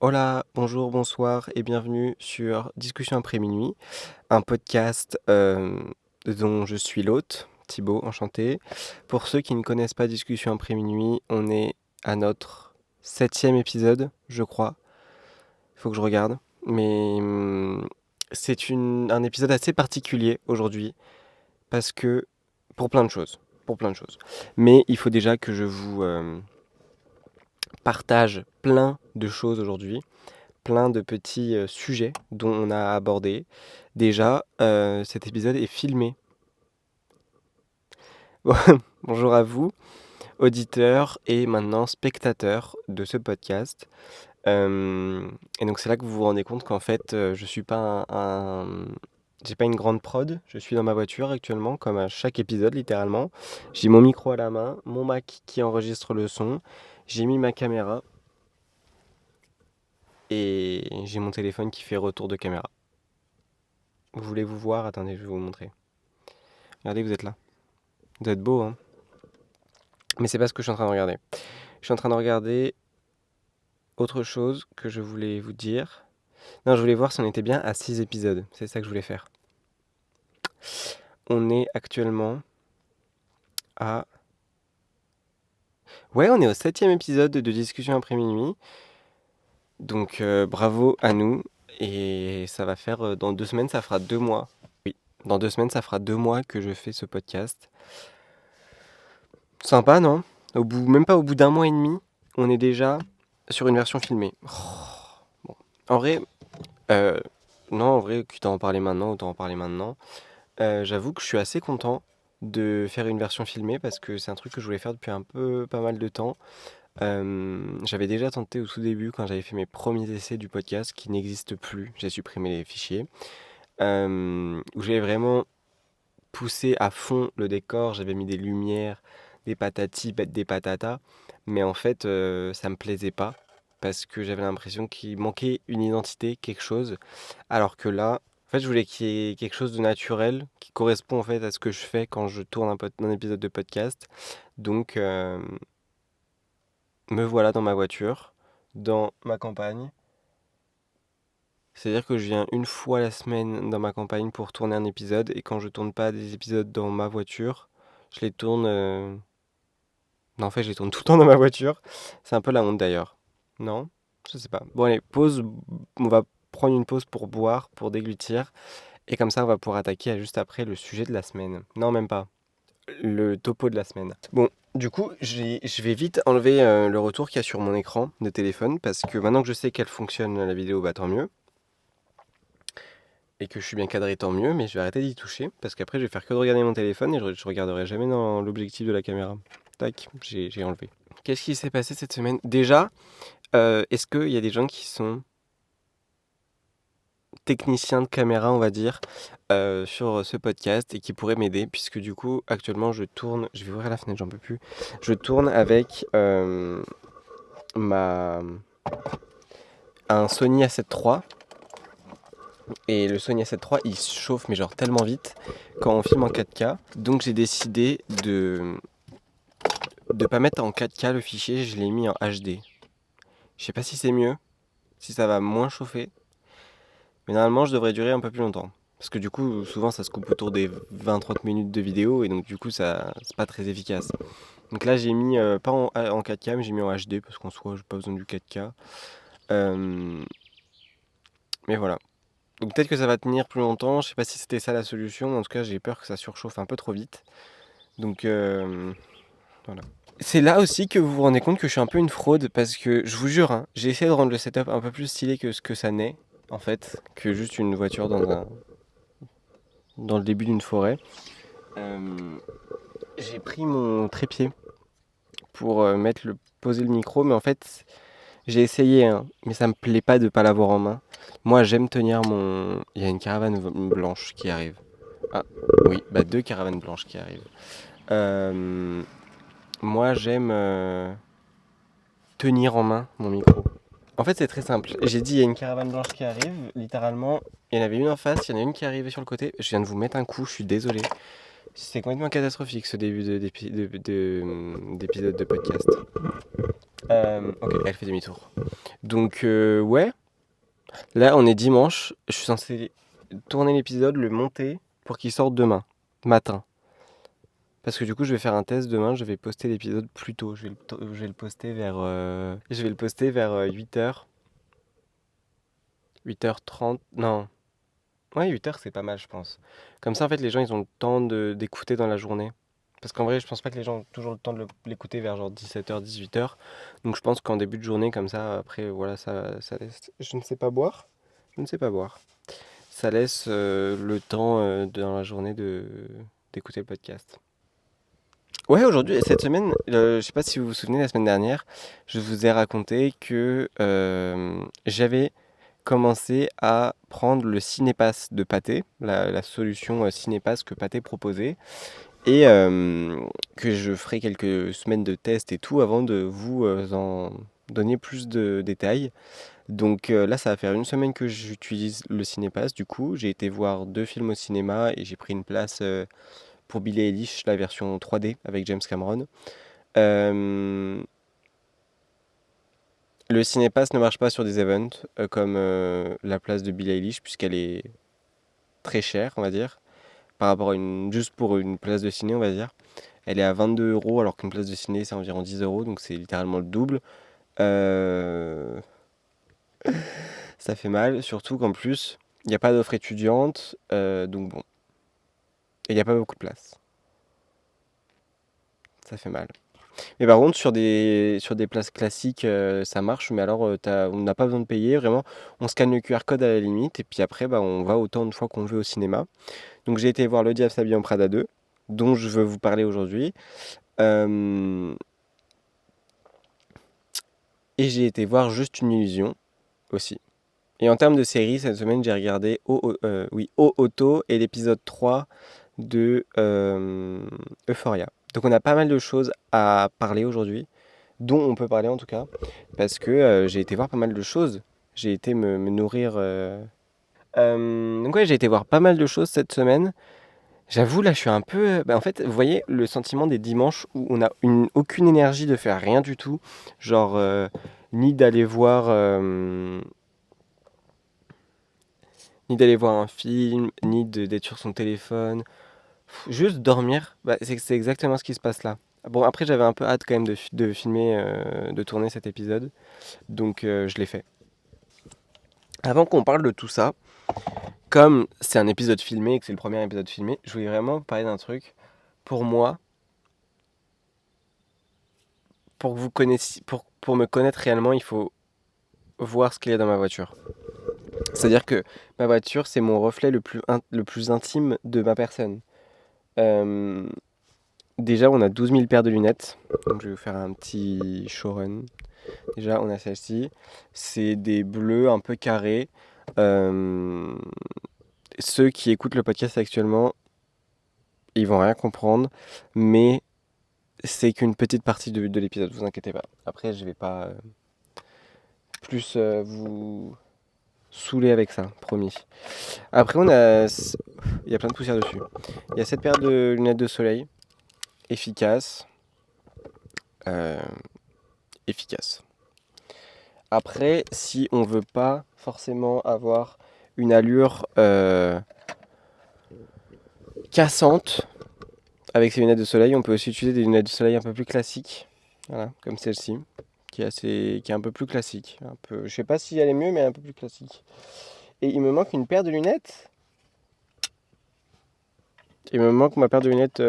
Hola, bonjour, bonsoir et bienvenue sur Discussion après minuit, un podcast dont je suis l'hôte, Thibaut, enchanté. Pour ceux qui ne connaissent pas Discussion après minuit, on est à notre 7e épisode, je crois. Il faut que je regarde. Mais c'est un épisode assez particulier aujourd'hui parce que pour plein de choses. Pour plein de choses. Mais il faut déjà que je vous partage plein de choses aujourd'hui. Plein de petits sujets dont on a abordé. Déjà, cet épisode est filmé. Bonjour à vous, auditeurs et maintenant spectateurs de ce podcast. Et donc c'est là que vous vous rendez compte qu'en fait, je suis pas j'ai pas une grande prod. Je suis dans ma voiture actuellement, comme à chaque épisode littéralement. J'ai mon micro à la main, mon Mac qui enregistre le son. J'ai mis ma caméra et j'ai mon téléphone qui fait retour de caméra. Voulez-vous voir? Attendez, je vais vous montrer. Regardez, vous êtes là. Vous êtes beau, hein? Mais c'est pas ce que je suis en train de regarder. Je suis en train de regarder autre chose que je voulais vous dire. Non, je voulais voir si on était bien à 6 épisodes. C'est ça que je voulais faire. On est actuellement à... Ouais, on est au 7e épisode de Discussion après minuit. Donc bravo à nous. Et ça va faire... dans 2 semaines, ça fera 2 mois. Oui, dans 2 semaines, ça fera 2 mois que je fais ce podcast. Sympa, non? Même pas au bout d'un mois et demi, on est déjà sur une version filmée. Bon. En vrai, non, en vrai, quitte à en parler maintenant, autant en parler maintenant. J'avoue que je suis assez content de faire une version filmée parce que c'est un truc que je voulais faire depuis pas mal de temps. J'avais déjà tenté au tout début quand j'avais fait mes premiers essais du podcast qui n'existent plus. J'ai supprimé les fichiers. Où j'avais vraiment poussé à fond le décor. J'avais mis des lumières, des patatis, des patatas. Mais en fait, ça me plaisait pas parce que j'avais l'impression qu'il manquait une identité, quelque chose. Alors que là, en fait, je voulais qu'il y ait quelque chose de naturel qui correspond en fait à ce que je fais quand je tourne un épisode de podcast. Donc, me voilà dans ma voiture, dans ma campagne. C'est-à-dire que je viens une fois la semaine dans ma campagne pour tourner un épisode et quand je tourne pas des épisodes dans ma voiture, je les tourne. Non, en fait, je les tourne tout le temps dans ma voiture. C'est un peu la honte d'ailleurs. Non? Je sais pas. Bon, allez, pause. On va prendre une pause pour boire, pour déglutir. Et comme ça, on va pouvoir attaquer juste après le sujet de la semaine. Non, même pas. Le topo de la semaine. Bon, du coup, je vais vite enlever le retour qu'il y a sur mon écran de téléphone parce que maintenant que je sais qu'elle fonctionne la vidéo, bah tant mieux. Et que je suis bien cadré, tant mieux, mais je vais arrêter d'y toucher parce qu'après, je vais faire que de regarder mon téléphone et je regarderai jamais dans l'objectif de la caméra. Tac, j'ai enlevé. Qu'est-ce qui s'est passé cette semaine? Déjà, est-ce qu'il y a des gens qui sont techniciens de caméra, on va dire, sur ce podcast et qui pourraient m'aider puisque du coup, actuellement, je vais ouvrir la fenêtre, j'en peux plus. Je tourne avec ma un Sony A7 III et le Sony A7 III, il se chauffe mais genre tellement vite quand on filme en 4K. Donc j'ai décidé de pas mettre en 4K le fichier, je l'ai mis en HD. Je sais pas si c'est mieux, si ça va moins chauffer. Mais normalement, je devrais durer un peu plus longtemps. Parce que du coup, souvent, ça se coupe autour des 20-30 minutes de vidéo et donc du coup, ça, c'est pas très efficace. Donc là, j'ai mis, pas en 4K, mais j'ai mis en HD parce qu'en soi, j'ai pas besoin du 4K. Euh, mais voilà. Donc peut-être que ça va tenir plus longtemps. Je sais pas si c'était ça la solution. Mais en tout cas, j'ai peur que ça surchauffe un peu trop vite. Donc voilà. C'est là aussi que vous vous rendez compte que je suis un peu une fraude parce que je vous jure, hein, j'ai essayé de rendre le setup un peu plus stylé que ce que ça n'est, en fait, que juste une voiture dans le début d'une forêt. J'ai pris mon trépied pour poser le micro, mais en fait, j'ai essayé, hein, mais ça me plaît pas de pas l'avoir en main. Moi, j'aime tenir mon. Il y a une caravane blanche qui arrive. Ah, oui, bah 2 caravanes blanches qui arrivent. Euh, Moi, j'aime tenir en main mon micro. En fait, c'est très simple. J'ai dit, il y a une caravane blanche qui arrive. Littéralement, il y en avait une en face, il y en a une qui est arrivée sur le côté. Je viens de vous mettre un coup, je suis désolé. C'est complètement catastrophique ce début d'épisode de podcast. Ok, elle fait demi-tour. Donc, ouais, là, on est dimanche. Je suis censé tourner l'épisode, le monter pour qu'il sorte demain matin. Parce que du coup, je vais faire un test demain. Je vais poster l'épisode plus tôt. Je vais le poster vers, 8h. 8h30. Non. Ouais, 8h, c'est pas mal, je pense. Comme ça, en fait, les gens, ils ont le temps d'écouter dans la journée. Parce qu'en vrai, je pense pas que les gens ont toujours le temps de l'écouter vers genre 17h, 18h. Donc je pense qu'en début de journée, comme ça, après, voilà, ça laisse. Je ne sais pas boire. Je ne sais pas boire. Ça laisse le temps dans la journée d'écouter le podcast. Ouais, aujourd'hui, cette semaine, je sais pas si vous vous souvenez, la semaine dernière, je vous ai raconté que j'avais commencé à prendre le Cinépass de Pathé, la solution Cinépass que Pathé proposait, et que je ferai quelques semaines de tests et tout avant de vous en donner plus de détails. Donc là, ça va faire une semaine que j'utilise le Cinépass. Du coup, j'ai été voir 2 films au cinéma et j'ai pris une place pour Billie Eilish, la version 3D avec James Cameron. Euh, le Cinépass ne marche pas sur des events comme la place de Billie Eilish puisqu'elle est très chère, on va dire, par rapport à juste pour une place de ciné, on va dire. Elle est à 22 euros alors qu'une place de ciné c'est environ 10 euros, donc c'est littéralement le double. Euh, Ça fait mal, surtout qu'en plus, il n'y a pas d'offre étudiante, donc bon, et il n'y a pas beaucoup de place. Ça fait mal. Mais par contre, sur des places classiques, ça marche, mais alors on n'a pas besoin de payer, vraiment. On scanne le QR code à la limite, et puis après, bah, on va autant de fois qu'on veut au cinéma. Donc j'ai été voir Le Diable s'habille en Prada 2, dont je veux vous parler aujourd'hui. Euh, et j'ai été voir Juste une illusion aussi. Et en termes de série, cette semaine, j'ai regardé Auto et l'épisode 3 de Euphoria. Donc on a pas mal de choses à parler aujourd'hui, dont on peut parler en tout cas, parce que j'ai été voir pas mal de choses. J'ai été me nourrir. Donc ouais, j'ai été voir pas mal de choses cette semaine. J'avoue, là, je suis un peu. Bah, en fait, vous voyez le sentiment des dimanches où on n'a aucune énergie de faire rien du tout. Genre, ni d'aller voir. Ni d'aller voir un film, ni d'être sur son téléphone. Juste dormir, bah, c'est exactement ce qui se passe là. Bon, après, j'avais un peu hâte quand même de filmer, de tourner cet épisode, donc je l'ai fait. Avant qu'on parle de tout ça, comme c'est un épisode filmé et que c'est le premier épisode filmé, je voulais vraiment parler d'un truc. Pour moi, pour que vous connaissiez, pour me connaître réellement, il faut voir ce qu'il y a dans ma voiture. C'est-à-dire que ma voiture, c'est mon reflet le plus intime de ma personne. Euh, Déjà, on a 12 000 paires de lunettes. Donc, je vais vous faire un petit showrun. Déjà, on a celle-ci. C'est des bleus un peu carrés. Euh, Ceux qui écoutent le podcast actuellement, ils vont rien comprendre. Mais c'est qu'une petite partie de l'épisode, vous inquiétez pas. Après, je vais pas plus vous saouler avec ça, promis. Après, il y a plein de poussière dessus. Il y a cette paire de lunettes de soleil, efficace. euh, efficace. Après, si on veut pas forcément avoir une allure cassante avec ses lunettes de soleil, on peut aussi utiliser des lunettes de soleil un peu plus classiques, voilà, comme celle-ci, qui est un peu plus classique. Je sais pas si elle est mieux, mais un peu plus classique. Et il me manque une paire de lunettes. Il me manque ma paire de lunettes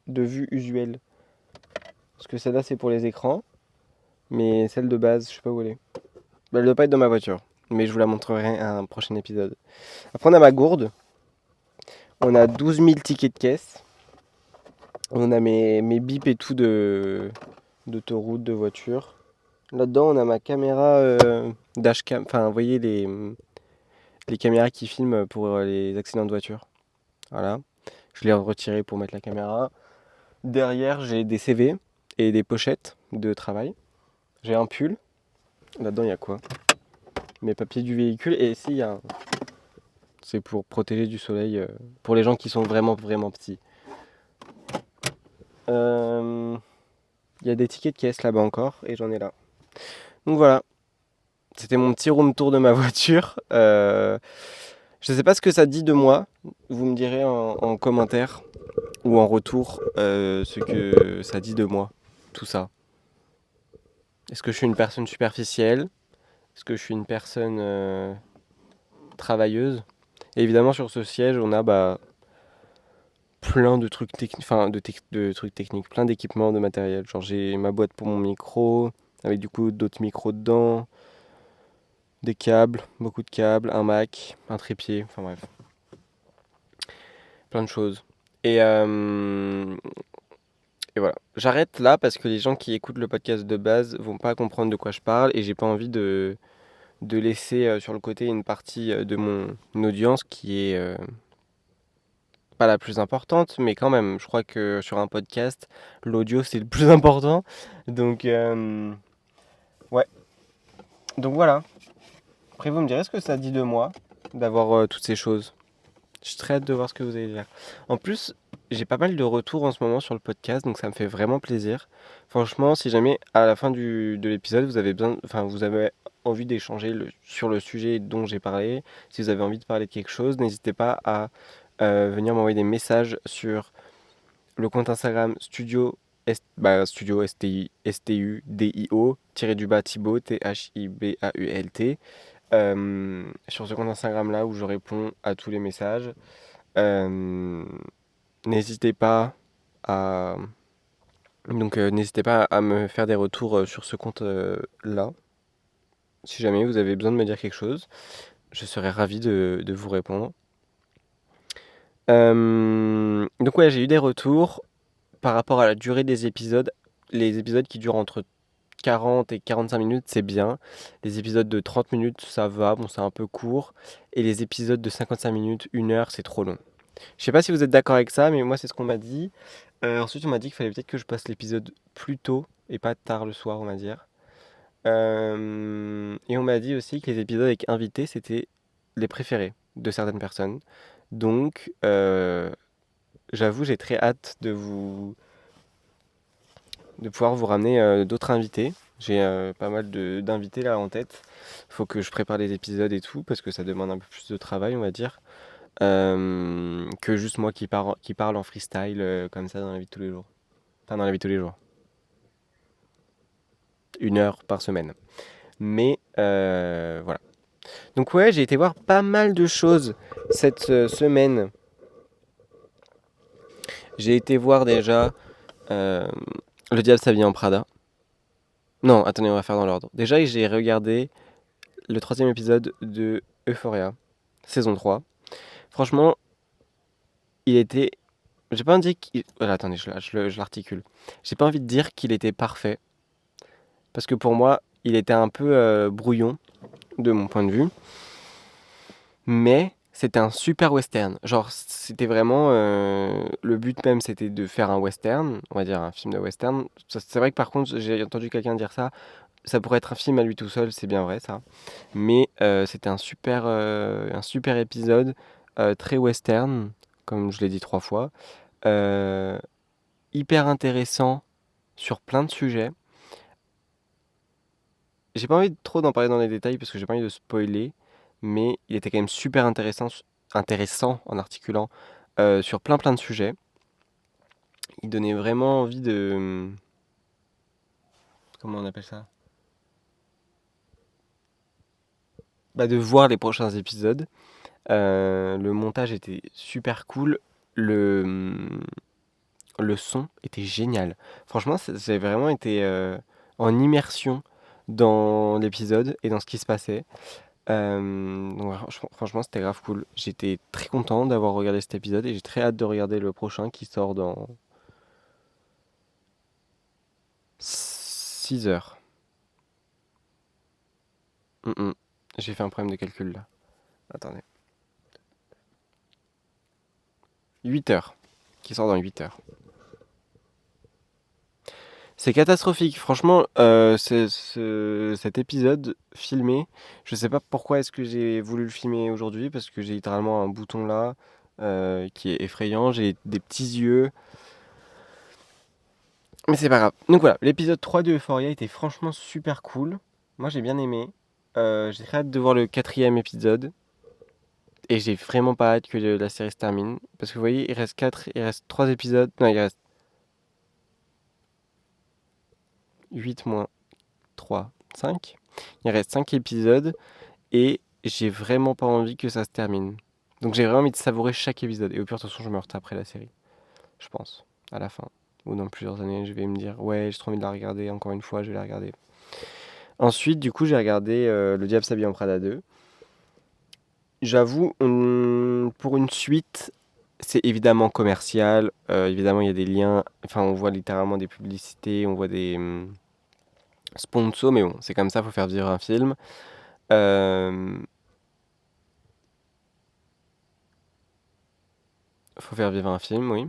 de vue usuelle. Parce que celle-là, c'est pour les écrans. Mais celle de base, je sais pas où elle est. Bah, elle doit pas être dans ma voiture. Mais je vous la montrerai à un prochain épisode. Après, on a ma gourde. On a 12 000 tickets de caisse. On a mes bips et tout d'autoroute, de voiture. Là-dedans, on a ma caméra dashcam. Enfin, vous voyez les caméras qui filment pour les accidents de voiture. Voilà. Je l'ai retiré pour mettre la caméra. Derrière, j'ai des CV et des pochettes de travail. J'ai un pull. Là-dedans, il y a quoi? Mes papiers du véhicule. Et ici, il y a un... C'est pour protéger du soleil pour les gens qui sont vraiment, vraiment petits. Euh, Il y a des tickets de caisse là-bas encore et j'en ai là. Donc voilà, c'était mon petit room tour de ma voiture. Je sais pas ce que ça dit de moi. Vous me direz en commentaire ou en retour ce que ça dit de moi, tout ça. Est-ce que je suis une personne superficielle? Est-ce que je suis une personne travailleuse? Et évidemment, sur ce siège, on a plein de trucs techniques, enfin de trucs techniques, plein d'équipements, de matériel. Genre j'ai ma boîte pour mon micro, avec du coup d'autres micros dedans, des câbles, beaucoup de câbles, un Mac, un trépied, enfin bref, plein de choses. Et, euh, et voilà. J'arrête là parce que les gens qui écoutent le podcast de base vont pas comprendre de quoi je parle et j'ai pas envie de laisser sur le côté une partie de mon audience qui est pas la plus importante, mais quand même, je crois que sur un podcast, l'audio c'est le plus important. Donc, ouais. Donc voilà. Après, vous me direz ce que ça dit de moi d'avoir toutes ces choses. Je suis très hâte de voir ce que vous allez dire. En plus, j'ai pas mal de retours en ce moment sur le podcast, donc ça me fait vraiment plaisir. Franchement, si jamais à la fin de l'épisode, vous avez besoin, enfin, vous avez envie d'échanger sur le sujet dont j'ai parlé, si vous avez envie de parler de quelque chose, n'hésitez pas à venir m'envoyer des messages sur le compte Instagram Studio STUDIO, tiré du bas Thibaut, THIBAULT. Sur ce compte Instagram là où je réponds à tous les messages. Euh, n'hésitez pas à n'hésitez pas à me faire des retours sur ce compte là. Si jamais vous avez besoin de me dire quelque chose, je serais ravi de vous répondre. Donc ouais, j'ai eu des retours par rapport à la durée des épisodes. Les épisodes qui durent entre 40 et 45 minutes, c'est bien. Les épisodes de 30 minutes, ça va, bon, c'est un peu court. Et les épisodes de 55 minutes, 1 heure, c'est trop long. Je sais pas si vous êtes d'accord avec ça, mais moi, c'est ce qu'on m'a dit. Ensuite, on m'a dit qu'il fallait peut-être que je passe l'épisode plus tôt et pas tard le soir, on va dire. Et on m'a dit aussi que les épisodes avec invités, c'était les préférés de certaines personnes. Donc, j'avoue, j'ai très hâte de pouvoir vous ramener d'autres invités. J'ai pas mal d'invités là en tête. Faut que je prépare les épisodes et tout, parce que ça demande un peu plus de travail, on va dire, que juste moi qui parle en freestyle comme ça dans la vie de tous les jours. Enfin, dans la vie de tous les jours. 1 heure par semaine. Mais voilà. Donc ouais, j'ai été voir pas mal de choses cette semaine. J'ai été voir déjà euh, Le Diable s'habille en Prada. Non, attendez, on va faire dans l'ordre. Déjà, j'ai regardé le troisième épisode de Euphoria, saison 3. Franchement, il était... J'ai pas envie qu'il... Voilà, attendez, je l'articule. J'ai pas envie de dire qu'il était parfait, parce que pour moi, il était un peu brouillon, de mon point de vue. Mais c'était un super western. Genre, c'était vraiment... le but même, c'était de faire un western, on va dire un film de western. C'est vrai que par contre, j'ai entendu quelqu'un dire ça. Ça pourrait être un film à lui tout seul, c'est bien vrai ça. Mais c'était un super épisode, très western, comme je l'ai dit 3 fois. euh, Hyper intéressant sur plein de sujets. J'ai pas envie trop d'en parler dans les détails parce que j'ai pas envie de spoiler, mais il était quand même super intéressant en articulant sur plein de sujets. Il donnait vraiment envie de... Comment on appelle ça? De voir les prochains épisodes. Le montage était super cool. Le son était génial. Franchement, j'ai vraiment été en immersion dans l'épisode et dans ce qui se passait. Donc, franchement, c'était grave cool. J'étais très content d'avoir regardé cet épisode et j'ai très hâte de regarder le prochain qui sort dans 6 heures. Mm, mm. J'ai fait un problème de calcul là. Attendez. 8 heures. Qui sort dans 8 heures. C'est catastrophique. Franchement, cet épisode filmé, je sais pas pourquoi est-ce que j'ai voulu le filmer aujourd'hui, parce que j'ai littéralement un bouton là qui est effrayant. J'ai des petits yeux. Mais c'est pas grave. Donc voilà, l'épisode 3 de Euphoria était franchement super cool. Moi j'ai bien aimé. J'ai très hâte de voir le quatrième épisode. Et j'ai vraiment pas hâte que la série se termine. Parce que vous voyez, il reste 3 épisodes. Non, il reste 8 moins 3, 5. Il reste 5 épisodes. Et j'ai vraiment pas envie que ça se termine. Donc j'ai vraiment envie de savourer chaque épisode. Et au pire, de toute façon, je me retaperai la série. Je pense. À la fin. Ou dans plusieurs années, je vais me dire, ouais, j'ai trop envie de la regarder. Encore une fois, je vais la regarder. Ensuite, du coup, j'ai regardé Le Diable s'habille en Prada 2. J'avoue, pour une suite, c'est évidemment commercial. Évidemment, il y a des liens. Enfin, on voit littéralement des publicités, on voit des sponsors, mais bon, c'est comme ça, faut faire vivre un film. Euh, Faut faire vivre un film, oui.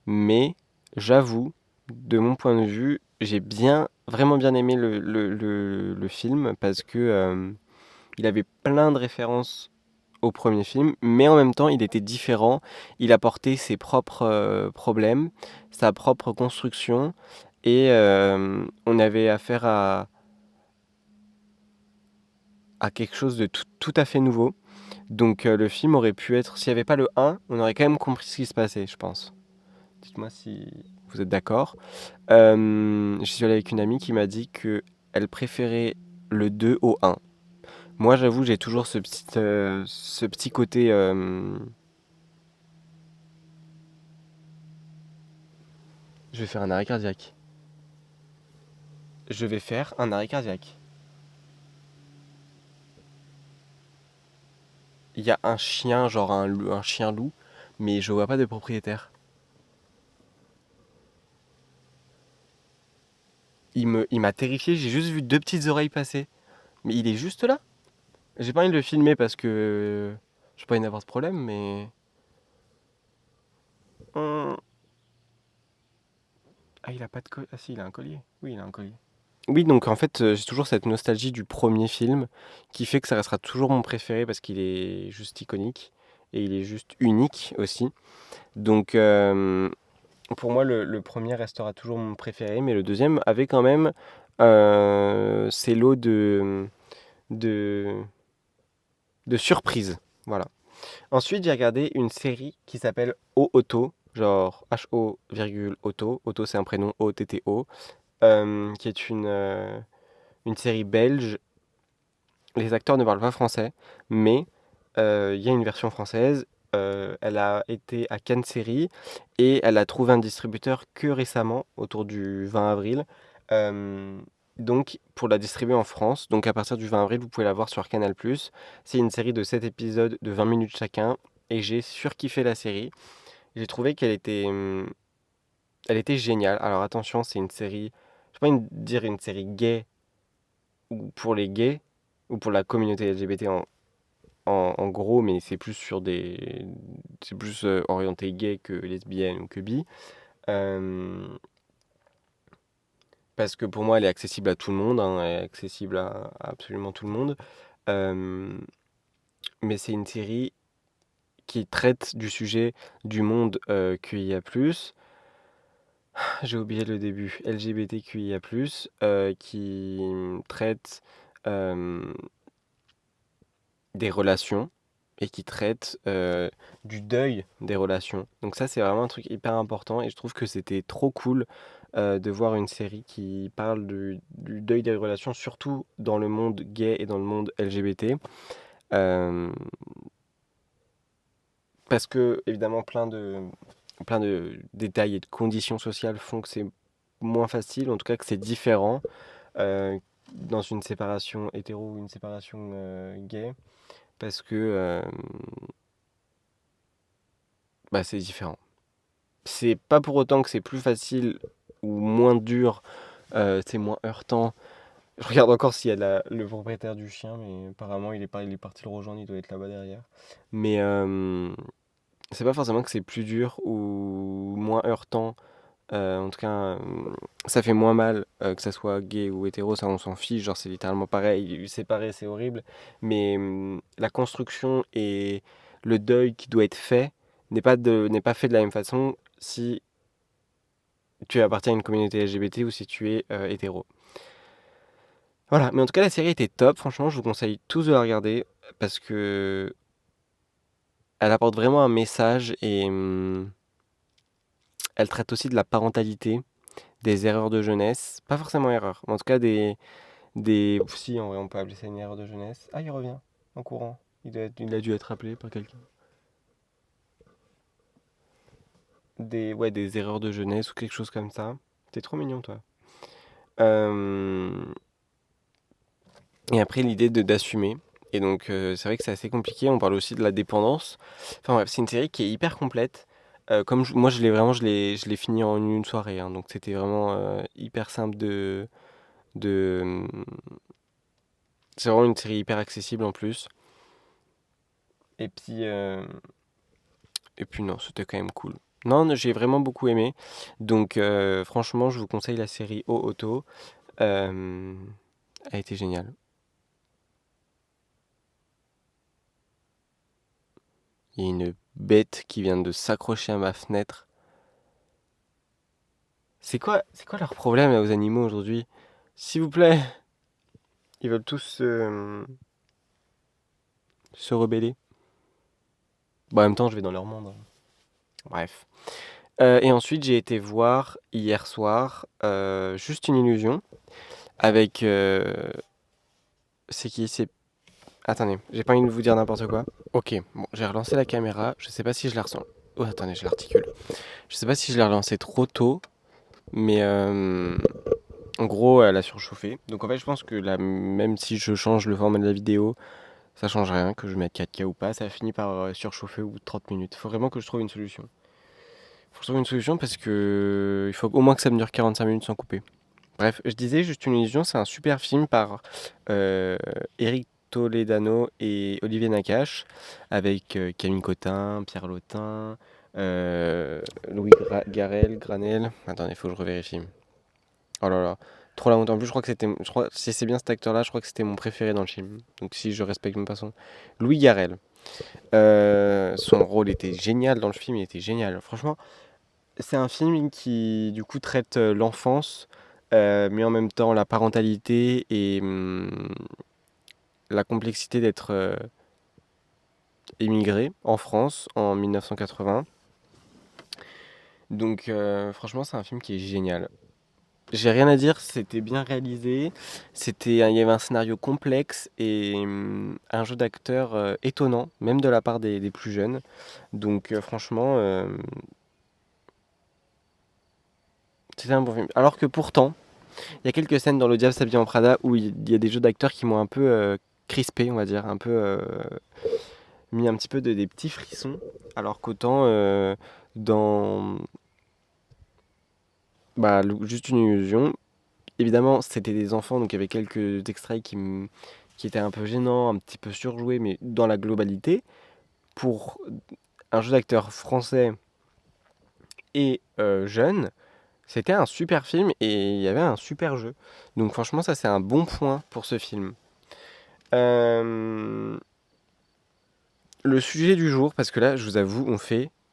Mais j'avoue, de mon point de vue, j'ai vraiment bien aimé le film parce que il avait plein de références au premier film, mais en même temps, il était différent. Il apportait ses propres problèmes, sa propre construction, et on avait affaire à quelque chose de tout à fait nouveau. Donc le film aurait pu être, s'il n'y avait pas le 1, on aurait quand même compris ce qui se passait, je pense. Dites-moi si vous êtes d'accord. Je suis allé avec une amie qui m'a dit que elle préférait le 2 au 1. Moi, j'avoue, j'ai toujours ce petit côté. Je vais faire un arrêt cardiaque. Je vais faire un arrêt cardiaque. Il y a un chien, genre un chien loup, mais je vois pas de propriétaire. Il m'a terrifié, j'ai juste vu deux petites oreilles passer. Mais il est juste là. J'ai pas envie de le filmer parce que j'ai pas envie d'avoir de problème, mais. Hum. Ah, il a pas de collier. Ah, si, il a un collier. Oui, il a un collier. Oui, donc en fait, j'ai toujours cette nostalgie du premier film qui fait que ça restera toujours mon préféré parce qu'il est juste iconique et il est juste unique aussi. Donc, pour moi, le premier restera toujours mon préféré, mais le deuxième avait quand même ses lots de, de surprises. Voilà. Ensuite, j'ai regardé une série qui s'appelle O-Auto, genre H-O, virgule Auto. Auto, c'est un prénom O-T-T-O, qui est une série belge. Les acteurs ne parlent pas français, mais il y a une version française. Elle a été à Cannes Série et elle a trouvé un distributeur que récemment, autour du 20 avril. Euh, donc, pour la distribuer en France, donc à partir du 20 avril, vous pouvez la voir sur Canal+. C'est une série de 7 épisodes de 20 minutes chacun et j'ai surkiffé la série. J'ai trouvé elle était géniale. Alors attention, c'est une série, je ne vais pas dire une série gay ou pour les gays ou pour la communauté LGBT en gros, mais c'est plus c'est plus orienté gay que lesbienne ou que bi. Euh, Parce que pour moi, elle est accessible à tout le monde, hein, elle est accessible à absolument tout le monde. Euh, mais c'est une série qui traite du sujet du monde QIA+. J'ai oublié le début. LGBTQIA+, qui traite euh, des relations et qui traite du deuil des relations. Donc ça, c'est vraiment un truc hyper important et je trouve que c'était trop cool de voir une série qui parle du deuil des relations, surtout dans le monde gay et dans le monde LGBT. Euh, Parce que, évidemment, plein de détails et de conditions sociales font que c'est moins facile, en tout cas que c'est différent euh, dans une séparation hétéro ou une séparation gay, parce que bah, c'est différent. C'est pas pour autant que c'est plus facile ou moins dur, c'est moins heurtant. Je regarde encore s'il y a le propriétaire du chien, mais apparemment il est parti le rejoindre, il doit être là-bas derrière. Mais c'est pas forcément que c'est plus dur ou moins heurtant. En tout cas, ça fait moins mal que ça soit gay ou hétéro, ça on s'en fiche, genre c'est littéralement pareil. Séparé, c'est horrible. Mais la construction et le deuil qui doit être fait n'est pas fait de la même façon si tu appartiens à une communauté LGBT ou si tu es hétéro. Voilà, mais en tout cas la série était top, franchement je vous conseille tous de la regarder parce que elle apporte vraiment un message et elle traite aussi de la parentalité, des erreurs de jeunesse, pas forcément erreurs, mais en tout cas si en vrai on peut appeler ça une erreur de jeunesse. Ah il revient en courant, il a dû être appelé par quelqu'un. Des erreurs de jeunesse ou quelque chose comme ça. T'es trop mignon toi. Euh, Et après, l'idée d'assumer. Et donc, c'est vrai que c'est assez compliqué. On parle aussi de la dépendance. Enfin bref, c'est une série qui est hyper complète. Moi, je l'ai fini en une soirée, hein. Donc, c'était vraiment hyper simple de. C'est vraiment une série hyper accessible en plus. Et puis, euh, et puis non, c'était quand même cool. Non, j'ai vraiment beaucoup aimé. Donc, franchement, je vous conseille la série Auto. Euh, Elle a été géniale. Il y a une bête qui vient de s'accrocher à ma fenêtre. C'est quoi leur problème là, aux animaux aujourd'hui? S'il vous plaît, ils veulent tous se rebeller. Bon, en même temps, je vais dans leur monde, hein. Bref. Et ensuite, j'ai été voir hier soir Juste une illusion avec. C'est qui? C'est. Attendez, j'ai pas envie de vous dire n'importe quoi. Ok, bon, j'ai relancé la caméra. Je sais pas si je la ressens. Oh, attendez, je l'articule. Je sais pas si je l'ai relancé trop tôt, mais en gros, elle a surchauffé. Donc en fait, je pense que là, même si je change le format de la vidéo, ça change rien, que je mette 4K ou pas, ça finit par surchauffer au bout de 30 minutes. Faut vraiment que je trouve une solution. Faut que je trouve une solution parce que il faut au moins que ça me dure 45 minutes sans couper. Bref, je disais Juste une illusion, c'est un super film par euh, Eric Toledano et Olivier Nakache, avec Camille Cotin, Pierre Lotin, Louis Garel, Granel. Attendez, il faut que je revérifie. Oh là là, trop la honte. En plus, si c'est bien cet acteur-là, je crois que c'était mon préféré dans le film. Donc si je respecte même pas son. Louis Garrel. Son rôle était génial dans le film, il était génial. Franchement, c'est un film qui du coup traite l'enfance, mais en même temps la parentalité et la complexité d'être émigré en France en 1980. Donc franchement, c'est un film qui est génial. J'ai rien à dire, c'était bien réalisé, il y avait un scénario complexe et un jeu d'acteur étonnant, même de la part des plus jeunes. Donc franchement, c'était un bon film. Alors que pourtant, il y a quelques scènes dans Le Diable s'habille en Prada où il y a des jeux d'acteurs qui m'ont un peu crispé, on va dire, un peu mis un petit peu des petits frissons. Alors qu'autant dans Juste une illusion, évidemment, c'était des enfants, donc il y avait quelques extraits qui étaient un peu gênants, un petit peu surjoués, mais dans la globalité, pour un jeu d'acteur français et jeune, c'était un super film et il y avait un super jeu. Donc franchement, ça c'est un bon point pour ce film. Euh, le sujet du jour, parce que là, je vous avoue,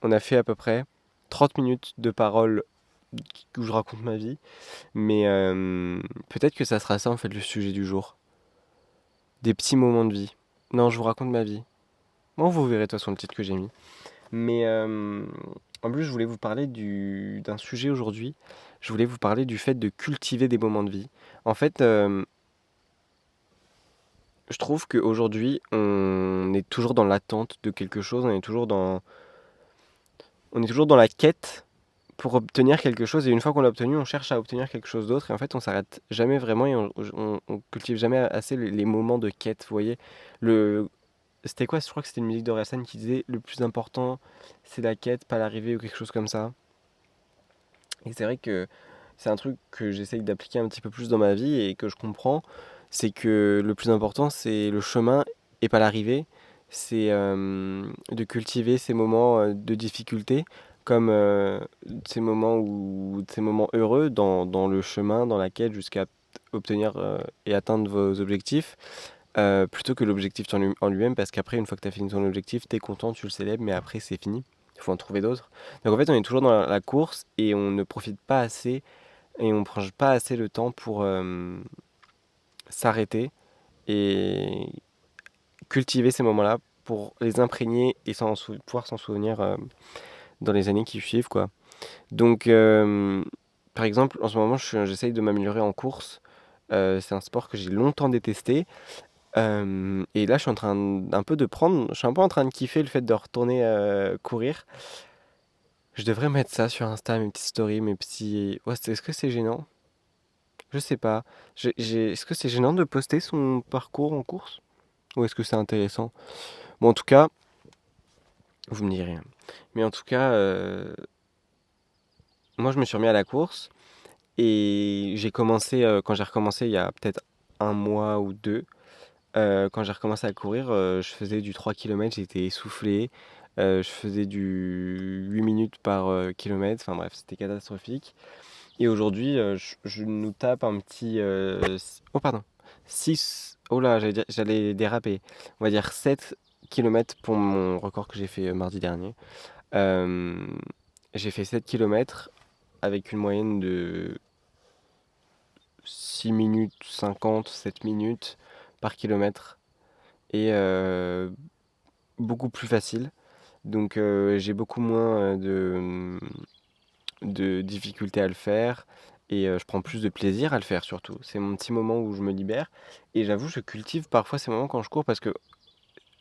on a fait à peu près 30 minutes de parole où je raconte ma vie, mais peut-être que ça sera ça en fait le sujet du jour. Des petits moments de vie. Non, je vous raconte ma vie. Bon, vous verrez de toute façon le titre que j'ai mis. Mais en plus, je voulais vous parler d'un sujet aujourd'hui. Je voulais vous parler du fait de cultiver des moments de vie. En fait, je trouve qu'aujourd'hui, on est toujours dans l'attente de quelque chose. On est toujours dans la quête pour obtenir quelque chose. Et une fois qu'on l'a obtenu, on cherche à obtenir quelque chose d'autre. Et en fait, on s'arrête jamais vraiment et on cultive jamais assez les moments de quête. Vous voyez, le, c'était quoi? Je crois que c'était une musique d'Orelsan qui disait le plus important, c'est la quête, pas l'arrivée ou quelque chose comme ça. Et c'est vrai que c'est un truc que j'essaye d'appliquer un petit peu plus dans ma vie et que je comprends. C'est que le plus important, c'est le chemin et pas l'arrivée. C'est de cultiver ces moments de difficulté comme ces moments heureux dans le chemin, dans la quête jusqu'à obtenir et atteindre vos objectifs. Plutôt que l'objectif en lui-même, parce qu'après, une fois que tu as fini ton objectif, tu es content, tu le célèbres, mais après, c'est fini. il faut en trouver d'autres. Donc en fait, on est toujours dans la course et on ne profite pas assez et on prend pas assez le temps pour s'arrêter et cultiver ces moments-là pour les imprégner et pouvoir s'en souvenir dans les années qui suivent, quoi. Donc, par exemple, en ce moment, j'essaye de m'améliorer en course. C'est un sport que j'ai longtemps détesté. Et là, je suis en train un peu de prendre. Je suis un peu en train de kiffer le fait de retourner courir. Je devrais mettre ça sur Insta, mes petites stories, mes petits. Ouais, est-ce que c'est gênant? Je sais pas. Est-ce que c'est gênant de poster son parcours en course? Ou est-ce que c'est intéressant? Bon, en tout cas, vous me direz rien. Mais en tout cas, moi, je me suis remis à la course. Et j'ai commencé, quand j'ai recommencé il y a peut-être un mois ou deux, quand j'ai recommencé à courir, je faisais du 3 km, j'étais essoufflé. Je faisais du 8 minutes par kilomètre, enfin bref, c'était catastrophique. Et aujourd'hui, je nous tape un petit. Oh, pardon. 6. Oh là, j'allais déraper. On va dire 7 km pour mon record que j'ai fait mardi dernier. Euh, j'ai fait 7 km avec une moyenne de 6 minutes 50, 7 minutes par kilomètre et beaucoup plus facile. Donc j'ai beaucoup moins de difficultés à le faire et je prends plus de plaisir à le faire surtout. C'est mon petit moment où je me libère et j'avoue je cultive parfois ces moments quand je cours parce que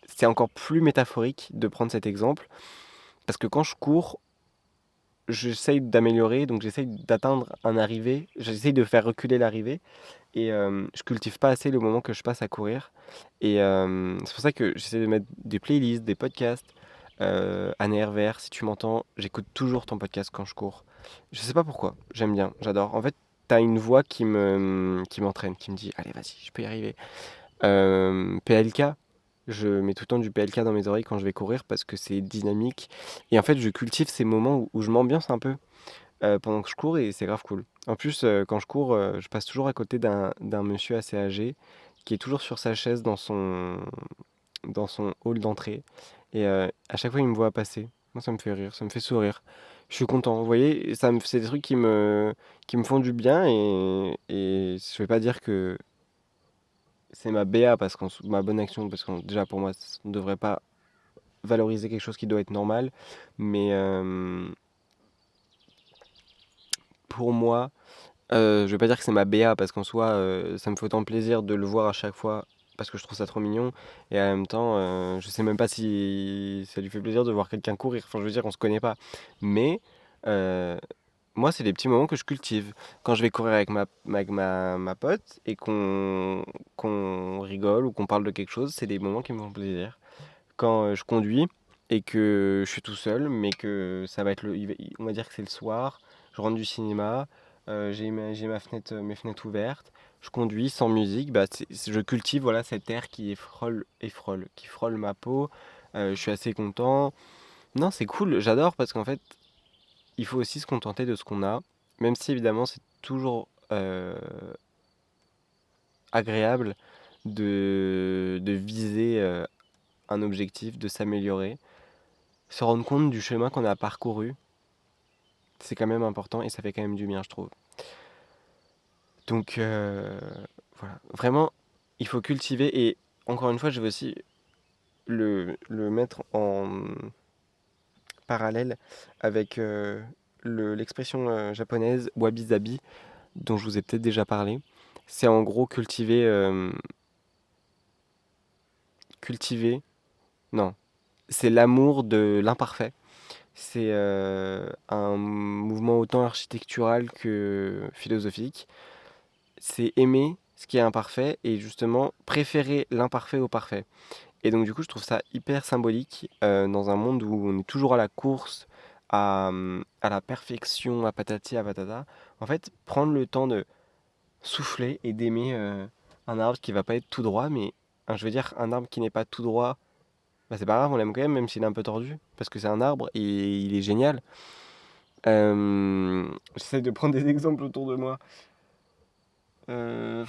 c'est encore plus métaphorique de prendre cet exemple parce que quand je cours, j'essaye d'améliorer, donc j'essaye d'atteindre un arrivé, j'essaye de faire reculer l'arrivée. Et je cultive pas assez le moment que je passe à courir. Et c'est pour ça que j'essaie de mettre des playlists, des podcasts. Anne Hervé, si tu m'entends, j'écoute toujours ton podcast quand je cours. Je sais pas pourquoi, j'aime bien, j'adore. En fait, t'as une voix qui m'entraîne, qui me dit, allez, vas-y, je peux y arriver. PLK, je mets tout le temps du PLK dans mes oreilles quand je vais courir parce que c'est dynamique. Et en fait, je cultive ces moments où je m'ambiance un peu pendant que je cours et c'est grave cool. En plus, quand je cours, je passe toujours à côté d'un monsieur assez âgé qui est toujours sur sa chaise dans son hall d'entrée. Et à chaque fois, il me voit passer. Moi, ça me fait rire, ça me fait sourire. Je suis content. Vous voyez, c'est des trucs qui me font du bien et je vais pas dire que c'est ma BA parce ma bonne action parce que déjà pour moi, on ne devrait pas valoriser quelque chose qui doit être normal. Mais pour moi, je vais pas dire que c'est ma BA parce qu'en soi, ça me fait autant plaisir de le voir à chaque fois parce que je trouve ça trop mignon. Et en même temps, je sais même pas si ça lui fait plaisir de voir quelqu'un courir. Enfin, je veux dire, on se connaît pas. Mais euh, moi, c'est des petits moments que je cultive. Quand je vais courir avec ma pote et qu'on rigole ou qu'on parle de quelque chose, c'est des moments qui me font plaisir. Quand je conduis et que je suis tout seul, mais que ça va être on va dire que c'est le soir, je rentre du cinéma, j'ai mes fenêtres ouvertes, je conduis sans musique, bah je cultive voilà cet air qui qui frôle ma peau. Je suis assez content. Non, c'est cool, j'adore parce qu'en fait, il faut aussi se contenter de ce qu'on a, même si évidemment c'est toujours agréable de viser un objectif, de s'améliorer. Se rendre compte du chemin qu'on a parcouru, c'est quand même important et ça fait quand même du bien, je trouve. Donc voilà, vraiment, il faut cultiver et encore une fois, je vais aussi le mettre en parallèle avec l'expression japonaise wabi-sabi, dont je vous ai peut-être déjà parlé. C'est en gros cultiver, non, c'est l'amour de l'imparfait. C'est un mouvement autant architectural que philosophique. C'est aimer ce qui est imparfait et justement préférer l'imparfait au parfait. Et donc du coup, je trouve ça hyper symbolique dans un monde où on est toujours à la course, à la perfection, à patati, à patata. En fait, prendre le temps de souffler et d'aimer un arbre qui va pas être tout droit, mais je veux dire, un arbre qui n'est pas tout droit, bah, c'est pas grave, on l'aime quand même, même s'il est un peu tordu, parce que c'est un arbre et il est génial. J'essaie de prendre des exemples autour de moi. Euh,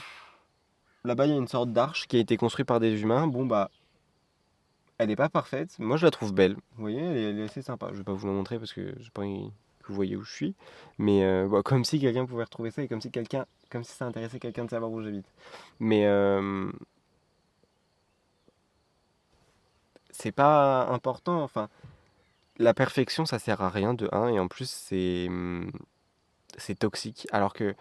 Là-bas, il y a une sorte d'arche qui a été construite par des humains. Bon, bah, Elle est pas parfaite. Moi, je la trouve belle. Vous voyez, elle est assez sympa. Je vais pas vous la montrer parce que j'ai pas envie que vous voyez où je suis. Mais bon, comme si quelqu'un pouvait retrouver ça et comme si ça intéressait quelqu'un de savoir où j'habite. Mais c'est pas important. Enfin, la perfection, ça sert à rien de un. Et en plus, c'est toxique. Alors que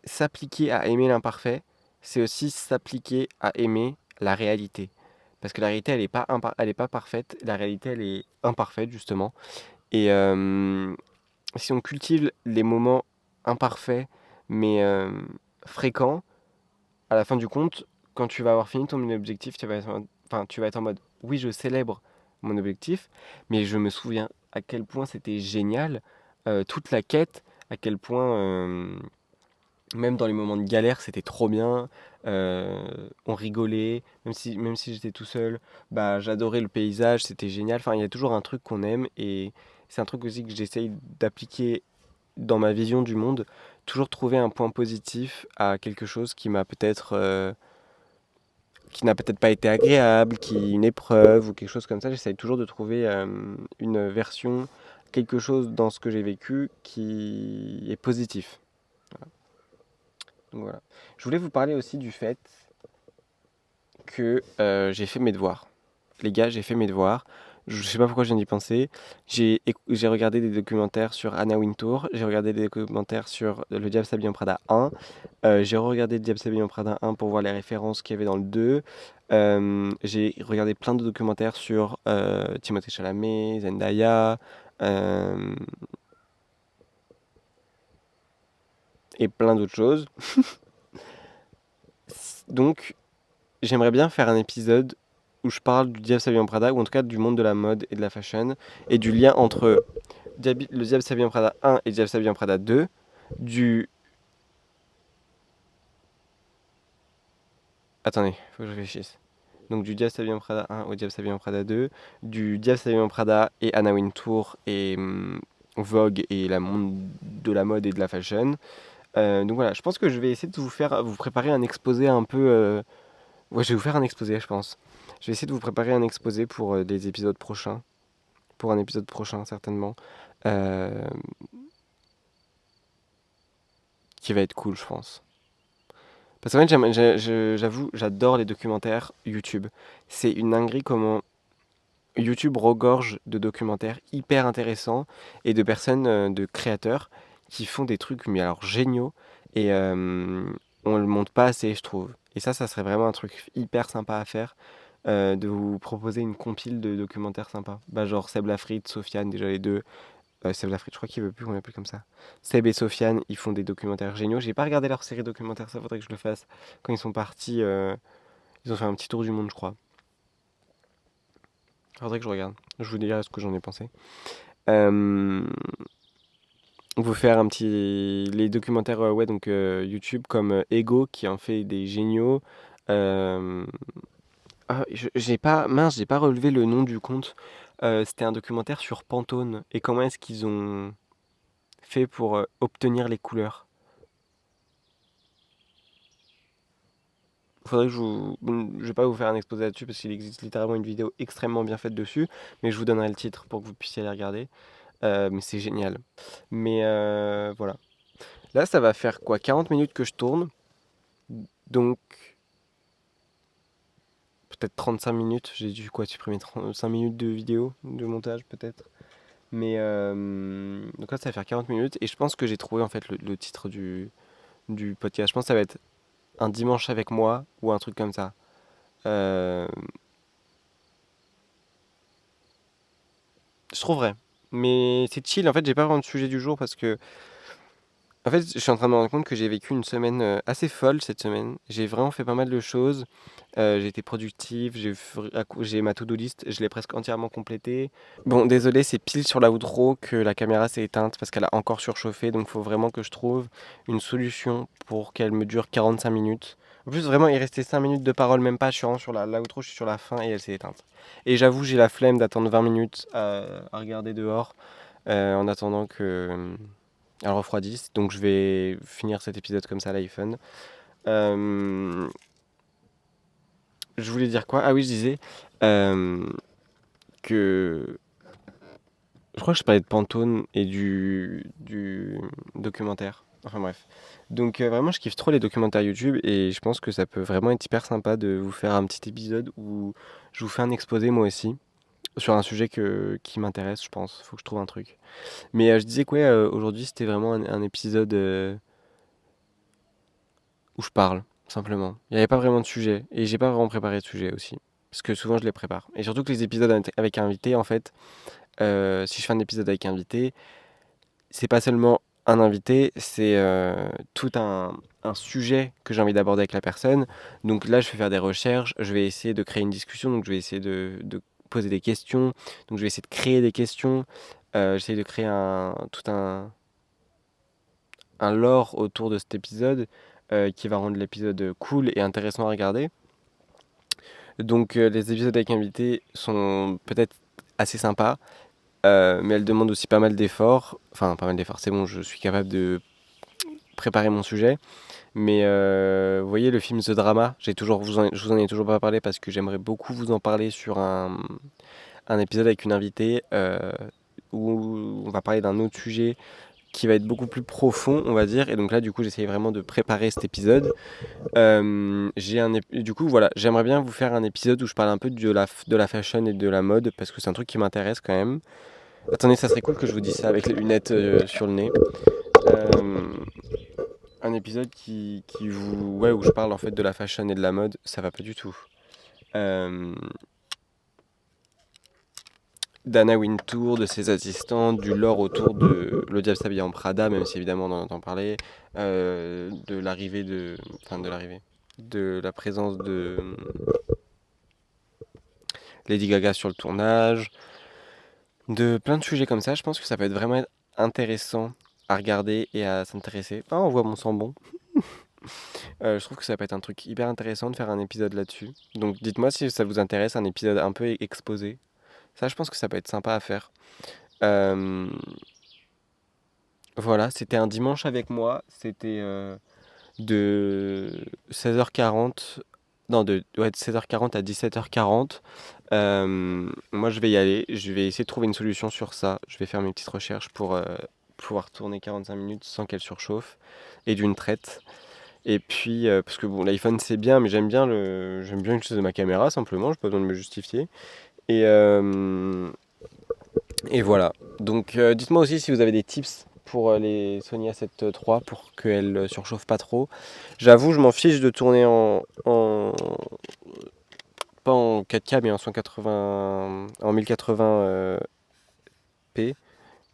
s'appliquer à aimer l'imparfait, c'est aussi s'appliquer à aimer la réalité. Parce que la réalité, elle est pas parfaite. La réalité, elle est imparfaite, justement. Et si on cultive les moments imparfaits, mais fréquents, à la fin du compte, quand tu vas avoir fini ton objectif, tu vas être en mode, oui, je célèbre mon objectif, mais je me souviens à quel point c'était génial, toute la quête, à quel point même dans les moments de galère, c'était trop bien. On rigolait, même si j'étais tout seul. Bah, j'adorais le paysage, c'était génial. Enfin, il y a toujours un truc qu'on aime et c'est un truc aussi que j'essaye d'appliquer dans ma vision du monde. Toujours trouver un point positif à quelque chose qui n'a peut-être pas été agréable, une épreuve ou quelque chose comme ça. J'essaye toujours de trouver une version, quelque chose dans ce que j'ai vécu qui est positif. Donc voilà. Je voulais vous parler aussi du fait que j'ai fait mes devoirs. Les gars, j'ai fait mes devoirs. Je sais pas pourquoi je viens d'y penser. J'ai regardé des documentaires sur Anna Wintour. J'ai regardé des documentaires sur Le Diable s'habille en Prada 1. J'ai regardé Le Diable s'habille en Prada 1 pour voir les références qu'il y avait dans le 2. J'ai regardé plein de documentaires sur Timothée Chalamet, Zendaya, euh, et plein d'autres choses. Donc, j'aimerais bien faire un épisode où je parle du Diable s'habille en Prada, ou en tout cas du monde de la mode et de la fashion, et du lien entre Le Diable s'habille en Prada 1 et Diable s'habille en Prada 2, du... Attendez, faut que je réfléchisse. Donc du Diable s'habille en Prada 1 au Diable s'habille en Prada 2, du Diable s'habille en Prada et Anna Wintour et Vogue et la monde de la mode et de la fashion. Donc voilà, je pense que je vais essayer de vous préparer un exposé un peu... Ouais, je vais vous faire un exposé, je pense. Je vais essayer de vous préparer un exposé pour des épisodes prochains. Pour un épisode prochain, certainement. euh, qui va être cool, je pense. Parce qu'en fait, j'avoue, j'adore les documentaires YouTube. C'est une dinguerie comment YouTube regorge de documentaires hyper intéressants et de personnes, de créateurs qui font des trucs, mais alors géniaux. Et on le montre pas assez, je trouve. Et ça serait vraiment un truc hyper sympa à faire, de vous proposer une compile de documentaires sympas. Bah, genre Seb Lafrite, Sofiane, déjà les deux. Seb Lafrite, je crois qu'il veut plus qu'on l'appelle comme ça. Seb et Sofiane, ils font des documentaires géniaux. J'ai pas regardé leur série documentaire, ça faudrait que je le fasse. Quand ils sont partis, ils ont fait un petit tour du monde, je crois. Faudrait que je regarde. Je vous dirai ce que j'en ai pensé. Euh, vous faire un petit. Les documentaires ouais, donc, YouTube comme Ego qui en fait des géniaux. Euh, j'ai pas. Mince, j'ai pas relevé le nom du compte. C'était un documentaire sur Pantone et comment est-ce qu'ils ont fait pour obtenir les couleurs. Faudrait que je vais pas vous faire un exposé là-dessus parce qu'il existe littéralement une vidéo extrêmement bien faite dessus, mais je vous donnerai le titre pour que vous puissiez aller regarder. Mais c'est génial. Mais voilà. Là, ça va faire quoi 40 minutes que je tourne. Donc, peut-être 35 minutes. J'ai dû quoi supprimer 35 minutes de vidéo, de montage peut-être. Mais donc là, ça va faire 40 minutes. Et je pense que j'ai trouvé en fait le titre du podcast. Je pense que ça va être un dimanche avec moi ou un truc comme ça. Euh, je trouverai. Mais c'est chill. En fait, j'ai pas vraiment de sujet du jour parce que en fait, je suis en train de me rendre compte que j'ai vécu une semaine assez folle cette semaine. J'ai vraiment fait pas mal de choses. J'ai été productif, j'ai ma to-do list, je l'ai presque entièrement complétée. Bon, désolé, c'est pile sur la outro que la caméra s'est éteinte parce qu'elle a encore surchauffé, donc il faut vraiment que je trouve une solution pour qu'elle me dure 45 minutes. En plus, vraiment, il restait 5 minutes de parole, même pas, je suis vraiment sur la outro, je suis sur la fin et elle s'est éteinte. Et j'avoue, j'ai la flemme d'attendre 20 minutes à regarder dehors en attendant que elle refroidisse, donc je vais finir cet épisode comme ça à l'iPhone. Euh, Je voulais dire quoi? Ah oui, je disais euh, que je crois que je parlais de Pantone et du documentaire. Enfin bref. Donc vraiment, je kiffe trop les documentaires YouTube et je pense que ça peut vraiment être hyper sympa de vous faire un petit épisode où je vous fais un exposé moi aussi sur un sujet qui m'intéresse, je pense. Faut que je trouve un truc. Mais je disais que ouais, aujourd'hui c'était vraiment un épisode où je parle, simplement. Il n'y avait pas vraiment de sujet et j'ai pas vraiment préparé de sujet aussi. Parce que souvent je les prépare. Et surtout que les épisodes avec invité, en fait, si je fais un épisode avec invité, c'est pas seulement un invité, c'est tout un sujet que j'ai envie d'aborder avec la personne. Donc là, je vais faire des recherches, je vais essayer de créer une discussion, donc je vais essayer de poser des questions, donc je vais essayer de créer des questions, j'essaie de créer un lore autour de cet épisode qui va rendre l'épisode cool et intéressant à regarder. Donc les épisodes avec invités sont peut-être assez sympas, mais elles demandent aussi pas mal d'efforts. Enfin, pas mal d'efforts, c'est bon, je suis capable de préparer mon sujet. Mais vous voyez le film The Drama, je vous en ai toujours pas parlé parce que j'aimerais beaucoup vous en parler sur un épisode avec une invitée où on va parler d'un autre sujet qui va être beaucoup plus profond, on va dire. Et donc là, du coup, j'essaye vraiment de préparer cet épisode. Du coup, voilà, j'aimerais bien vous faire un épisode où je parle un peu de la fashion et de la mode parce que c'est un truc qui m'intéresse quand même. Attendez, ça serait cool que je vous dise ça avec les lunettes sur le nez. Euh, un épisode ouais, où je parle en fait de la fashion et de la mode, ça va pas du tout. Euh, d'Anna Wintour, de ses assistants, du lore autour de Le Diable s'habille en Prada, même si évidemment on en entend parler, de l'arrivée de, enfin de l'arrivée, de la présence de Lady Gaga sur le tournage, de plein de sujets comme ça. Je pense que ça peut être vraiment intéressant à regarder et à s'intéresser. Ah, on voit mon sang bon. Je trouve que ça peut être un truc hyper intéressant de faire un épisode là-dessus. Donc dites-moi si ça vous intéresse, un épisode un peu exposé. Ça, je pense que ça peut être sympa à faire. Euh, voilà, c'était un dimanche avec moi. C'était de 16h40. Non, de 16h40 à 17h40. Moi, je vais y aller. Je vais essayer de trouver une solution sur ça. Je vais faire mes petites recherches pour pouvoir tourner 45 minutes sans qu'elle surchauffe et d'une traite. Et puis, parce que bon, l'iPhone c'est bien, mais j'aime bien utiliser ma caméra simplement, j'ai pas besoin de me justifier. Et, euh, et voilà. Donc, dites-moi aussi si vous avez des tips pour les Sony A7 III pour qu'elles surchauffent pas trop. J'avoue, je m'en fiche de tourner pas en 4K, mais en 180, en 1080p.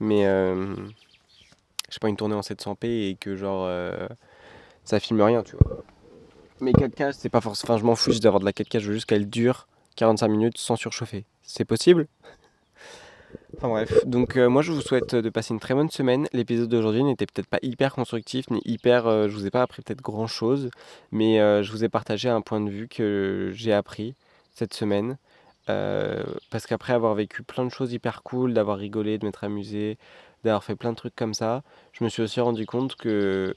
Mais je sais pas, une tournée en 700p et que genre ça filme rien, tu vois. Mais 4K, c'est pas forcément. Enfin, je m'en fous juste d'avoir de la 4K, je veux juste qu'elle dure 45 minutes sans surchauffer. C'est possible? Enfin bref, donc moi je vous souhaite de passer une très bonne semaine. L'épisode d'aujourd'hui n'était peut-être pas hyper constructif, ni hyper. Je vous ai pas appris peut-être grand chose, mais je vous ai partagé un point de vue que j'ai appris cette semaine. Parce qu'après avoir vécu plein de choses hyper cool, d'avoir rigolé, de m'être amusé, d'avoir fait plein de trucs comme ça, je me suis aussi rendu compte que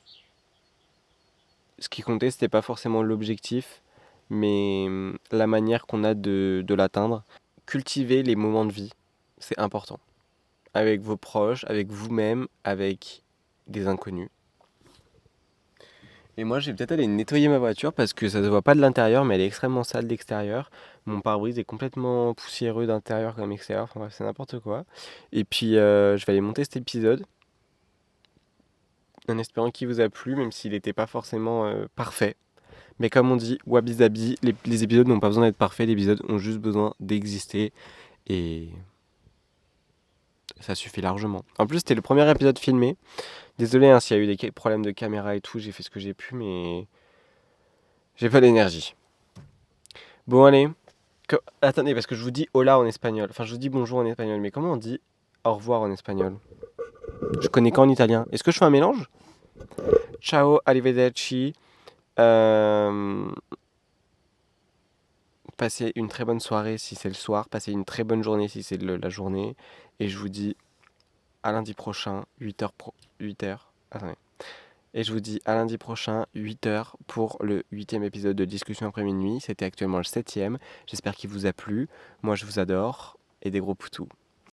ce qui comptait, c'était pas forcément l'objectif, mais la manière qu'on a de l'atteindre. Cultiver les moments de vie, c'est important. Avec vos proches, avec vous-même, avec des inconnus. Et moi, je vais peut-être aller nettoyer ma voiture parce que ça se voit pas de l'intérieur, mais elle est extrêmement sale d'extérieur. Mon pare-brise est complètement poussiéreux d'intérieur comme extérieur. Enfin bref, c'est n'importe quoi. Et puis, je vais aller monter cet épisode en espérant qu'il vous a plu, même s'il n'était pas forcément parfait. Mais comme on dit, wabi sabi, les épisodes n'ont pas besoin d'être parfaits, les épisodes ont juste besoin d'exister. Et ça suffit largement. En plus, c'était le premier épisode filmé. Désolé hein, s'il y a eu des problèmes de caméra et tout, j'ai fait ce que j'ai pu, mais j'ai pas d'énergie. Bon, allez. Attendez, parce que je vous dis hola en espagnol. Enfin, je vous dis bonjour en espagnol, mais comment on dit au revoir en espagnol? Je connais qu'en italien. Est-ce que je fais un mélange? Ciao, arrivederci. Euh, Passez une très bonne soirée si c'est le soir. Passez une très bonne journée si c'est la journée. Et je vous dis à lundi prochain, 8h. 8h. Attendez. Et je vous dis à lundi prochain, 8h, pour le 8e épisode de Discussion après minuit. C'était actuellement le 7e. J'espère qu'il vous a plu. Moi, je vous adore. Et des gros poutous.